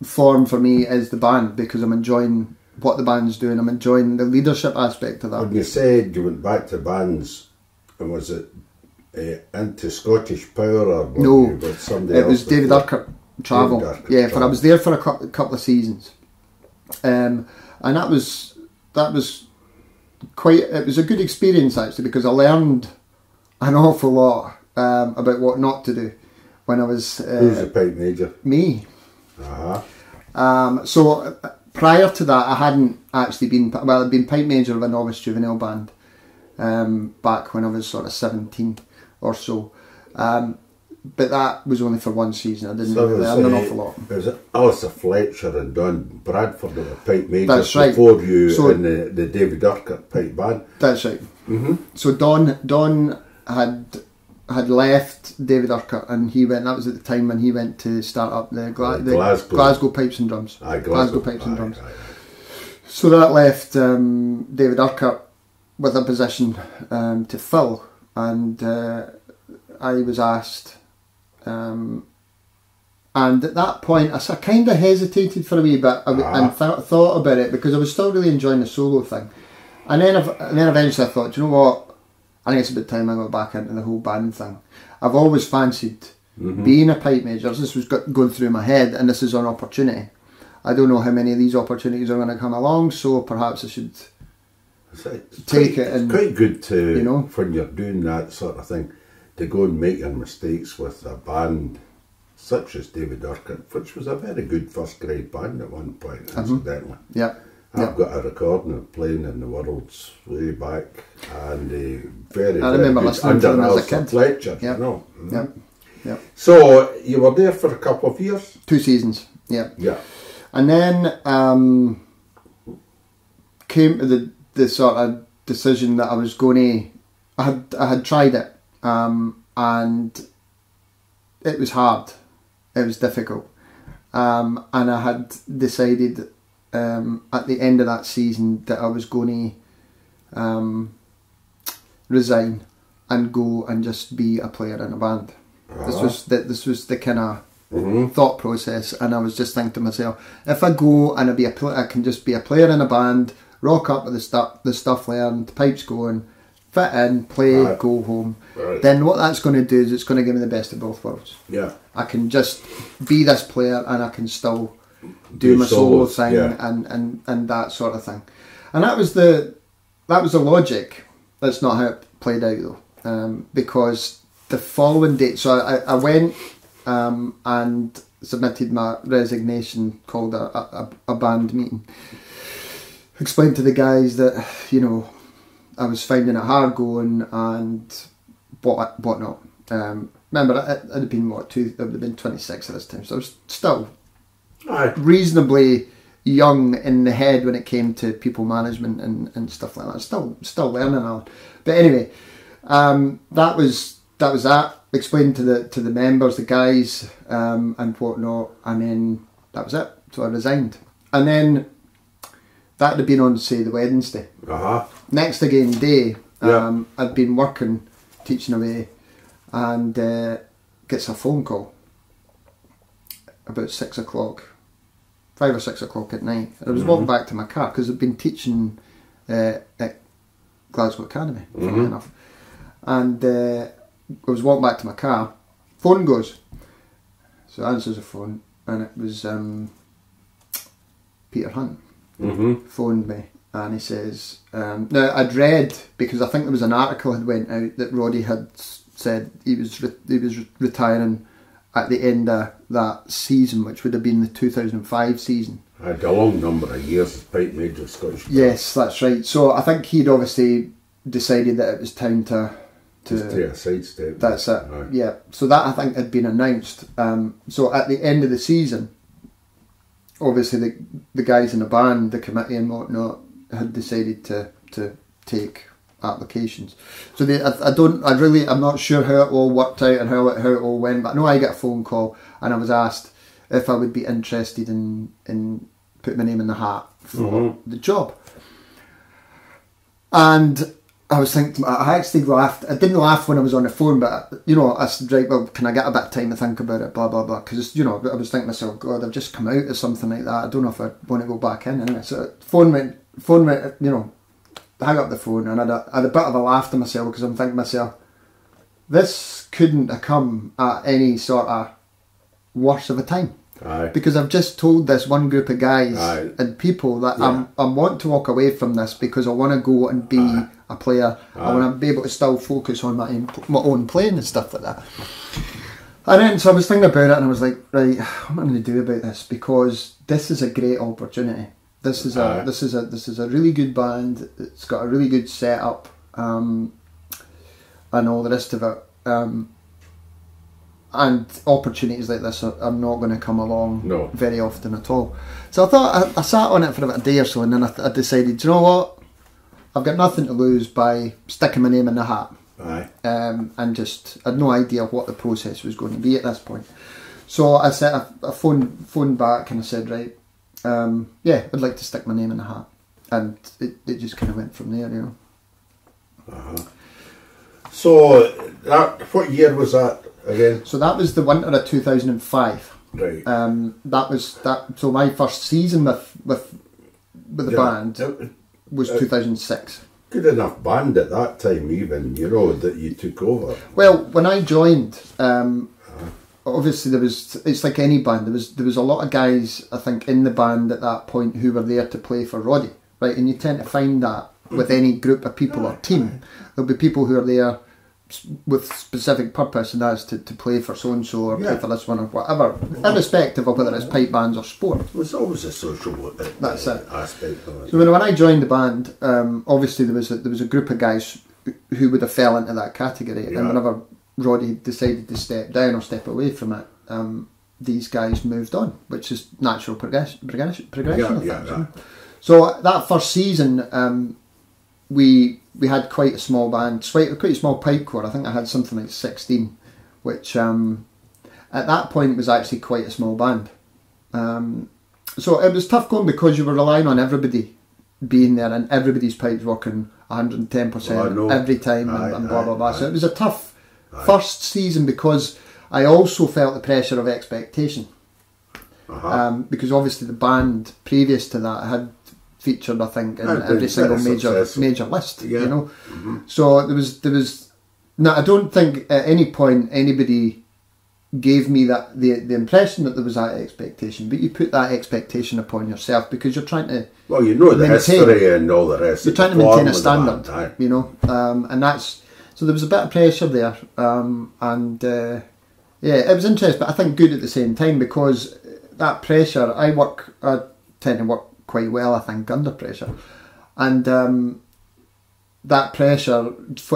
form for me is the band, because I'm enjoying what the band's doing. I'm enjoying the leadership aspect of that. When you said you went back to bands, and was it into Scottish Power or No, you with somebody it else was David before? Urquhart Travel. David Urquhart Yeah, Travel. I was there for a couple of seasons, and that was quite. It was a good experience actually, because I learned an awful lot about what not to do when I was. Who's the pipe major? Me. Uh-huh. So prior to that, I hadn't actually been. Well, I'd been pipe major of a novice juvenile band back when I was sort of 17 or so. But that was only for one season. I didn't really learn an awful lot. Was it Alistair Fletcher and Don Bradford that were pipe majors That's right. before you So, in the David Urquhart pipe band? That's right. So Don had left David Urquhart, and he went. That was at the time when he went to start up the Glasgow Pipes and Drums. Glasgow Pipes and Drums. So that left David Urquhart with a position to fill, and I was asked. And at that point, I kind of hesitated for a wee bit and thought about it, because I was still really enjoying the solo thing. And then eventually I thought, you know what? I think it's about time I got back into the whole band thing. I've always fancied being a pipe major. This was going through my head, and this is an opportunity. I don't know how many of these opportunities are going to come along, so perhaps I should take it. It's quite good to, when you're doing that sort of thing, to go and make your mistakes with a band such as David Urquhart, which was a very good first grade band at one point, incidentally. Yeah. I've got a recording of playing in the Worlds way back, and very, I remember very good listening under to them as a Alistair kid. Fletcher, Yep. you know. Yep. So you were there for a couple of years? 2 seasons, yeah. Yeah. And then came to the sort of decision that I was going to. I had tried it, and it was hard. It was difficult, and I had decided at the end of that season that I was going to resign and go and just be a player in a band. This was the kind of thought process, and I was just thinking to myself, if I go and I can just be a player in a band, rock up with the stuff learned, pipes going, fit in, play, go home. Then what that's going to do is it's going to give me the best of both worlds. Yeah. I can just be this player, and I can still do my solo thing, and that sort of thing. And that was the logic. That's not how it played out though, because the following day, so I went and submitted my resignation, called a band meeting, explained to the guys that I was finding it hard going and whatnot. Remember, it had been I would have been 26 at this time, so I was still reasonably young in the head when it came to people management and stuff like that. Still learning all. But anyway, that was that. Explained to the members, the guys, and whatnot, and then that was it. So I resigned, and then that had been on, say, the Wednesday. Next again day, I'd been working, teaching away, and gets a phone call about 6 o'clock, 5 or 6 o'clock at night. And I was walking back to my car because I'd been teaching at Glasgow Academy, funny enough. And I was walking back to my car, phone goes. So I answers the phone, and it was Peter Hunt phoned me. And he says, now I'd read, because I think there was an article had went out that Roddy had said he was retiring at the end of that season, which would have been the 2005 season. I had a long number of years as pipe major Scottish. Yes, that's right. So I think he'd obviously decided that it was time to take a sidestep. That's it. Yeah. So that, I think, had been announced. So at the end of the season, obviously the guys in the band, the committee and whatnot, had decided to take applications. So I'm not sure how it all worked out and how it all went, but I know I got a phone call and I was asked if I would be interested in putting my name in the hat for the job. And I was thinking, I actually laughed. I didn't laugh when I was on the phone, but, you know, I said, right, well, can I get a bit of time to think about it, blah, blah, blah. Because, you know, I was thinking to myself, God, I've just come out of something like that. I don't know if I want to go back in. Anyway, so phone went, you know, hang up the phone, and I had a bit of a laugh to myself, because I'm thinking to myself, this couldn't have come at any sort of worse of a time. Aye. Because I've just told this one group of guys Aye. and people that I want to walk away from this because I want to go and be a player. I want to be able to still focus on my own playing and stuff like that. And then so I was thinking about it, and I was like, right, what am I going to do about this? Because this is a great opportunity. This is a really good band. It's got a really good setup, and all the rest of it. And opportunities like this are not going to come along very often at all. So I thought, I sat on it for about a day or so, and then I decided, do you know what? I've got nothing to lose by sticking my name in the hat. Aye. And just, I had no idea what the process was going to be at this point. So I said, I phoned back, and I said, right, yeah, I'd like to stick my name in the hat. And it just kind of went from there, you know. So, what year was that again? So that was the winter of 2005. Right. That was that. So my first season with the band was 2006. Good enough band at that time, even, you know, that you took over. Well, when I joined, obviously it's like any band. There was a lot of guys, I think, in the band at that point who were there to play for Roddy, right? And you tend to find that with any group of people or team, there'll be people who are there with specific purpose, and that's to play for so and so or play for this one or whatever, irrespective of whether it's pipe bands or sport. There's always a social aspect of it. So when I joined the band, obviously there was a group of guys who would have fell into that category, and whenever Roddy decided to step down or step away from it, these guys moved on, which is natural progression of things. So that first season, we had quite a small band, quite a small pipe corps. I think I had something like 16, which at that point was actually quite a small band. So it was tough going because you were relying on everybody being there and everybody's pipes working 110% every time and blah blah blah. So it was a tough first season because I also felt the pressure of expectation. Because obviously the band previous to that had featured, I think, in every single major list, you know. So there was. Now I don't think at any point anybody gave me that the impression that there was that expectation, but you put that expectation upon yourself because you're trying to. Well, you know the history and all the rest. You're trying to maintain a standard, you know, and that's so there was a bit of pressure there, and it was interesting, but I think good at the same time because that pressure. I tend to work quite well, I think, under pressure, and that pressure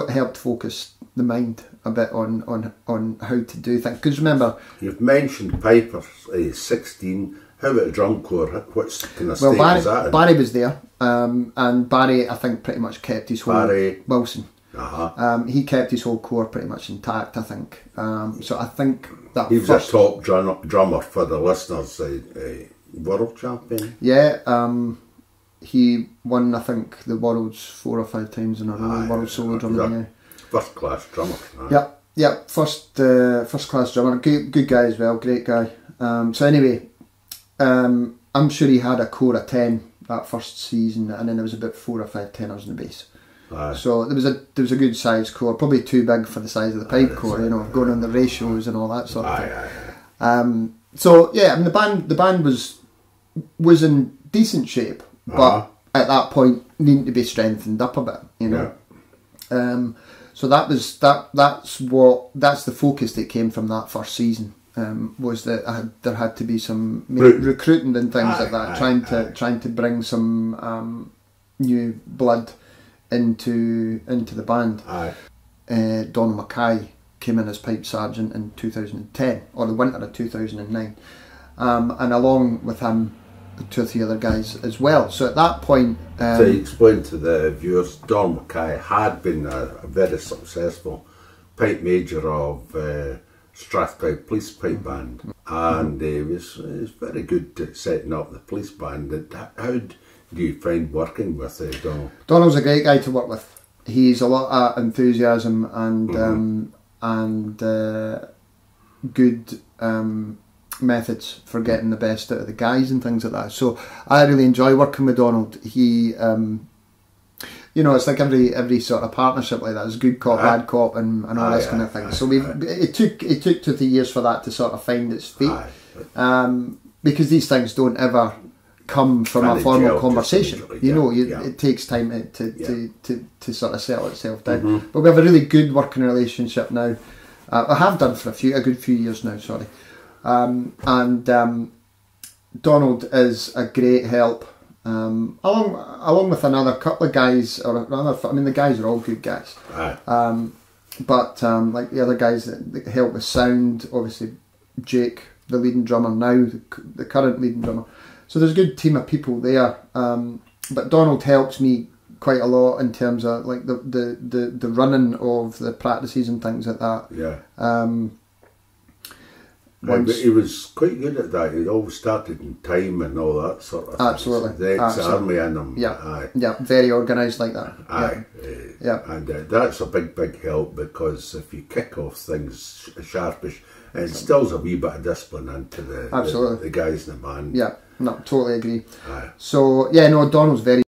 helped focus the mind a bit on how to do things. Because remember, you've mentioned Piper's 16. How about drum corps? What kind of state was that in? Barry was there, and Barry, I think, pretty much kept his whole Wilson. He kept his whole corps pretty much intact, I think. So I think that he was a top drummer for the listeners. World champion. Yeah, he won, I think, the worlds 4 or 5 times in a row. World solo drummer. First class drummer. Yep. First class drummer. Good guy as well. Great guy. So anyway, I'm sure he had a core of 10 that first season, and then there was about 4 or 5 tenors in the bass. So there was a good size core, probably too big for the size of the pipe corps. You know, going on the ratios and all that sort of thing. So yeah, I mean the band was in decent shape, but at that point needing to be strengthened up a bit, you know. So that's the focus that came from that first season. Was that there had to be some recruiting and things like that, trying to bring some new blood into the band. Don Mackay came in as pipe sergeant in 2010, or the winter of 2009, and along with him 2 or 3 other guys as well. So at that point, to explain to the viewers, Don Mackay had been a very successful pipe major of Strathclyde Police Pipe Band, and he was very good at setting up the police band. How do you find working with Donald? Donald's a great guy to work with. he's a lot of enthusiasm and good methods for getting the best out of the guys and things like that. So I really enjoy working with Donald. He, you know, it's like every sort of partnership like that. It's good cop, bad cop, and all this kind of thing. So it took 2 to 3 years for that to sort of find its feet, because these things don't ever come from a formal conversation. You know, it takes time to sort of settle itself down. But we have a really good working relationship now. I have done for a good few years now. Sorry, and Donald is a great help. Along with another couple of guys, I mean the guys are all good guys. But like the other guys that help with sound, obviously Jake, the leading drummer now, the current leading drummer. So there's a good team of people there. But Donald helps me quite a lot in terms of like the running of the practices and things like that. But he was quite good at that. He always started in time and all that sort of Absolutely. thing. The ex-army in him. Yeah, very organised like that. And that's a big help, because if you kick off things sharpish, it instills a wee bit of discipline into the guys in the band. Yeah, no, totally agree. So yeah, no, Donald's very